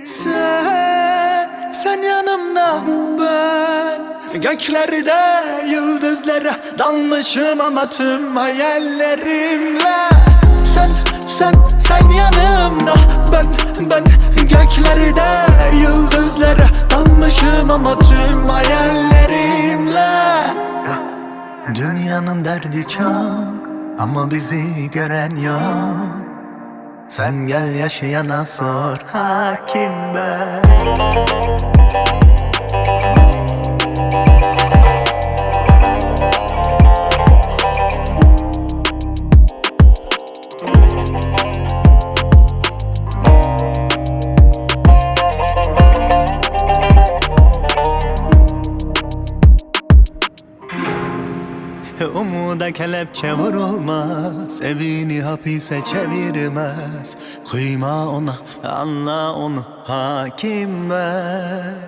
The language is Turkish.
Sen yanımda, ben göklerde yıldızlara dalmışım ama tüm hayallerimle. Sen yanımda, ben göklerde yıldızlara dalmışım ama tüm hayallerimle. Dünyanın derdi çok ama bizi gören yok. Sen gel yaşayana sor, hakim ben. Umuda kelepçe vurulmaz, evini hapise çevirmez. Kıyma ona, anla onu, hakim ben.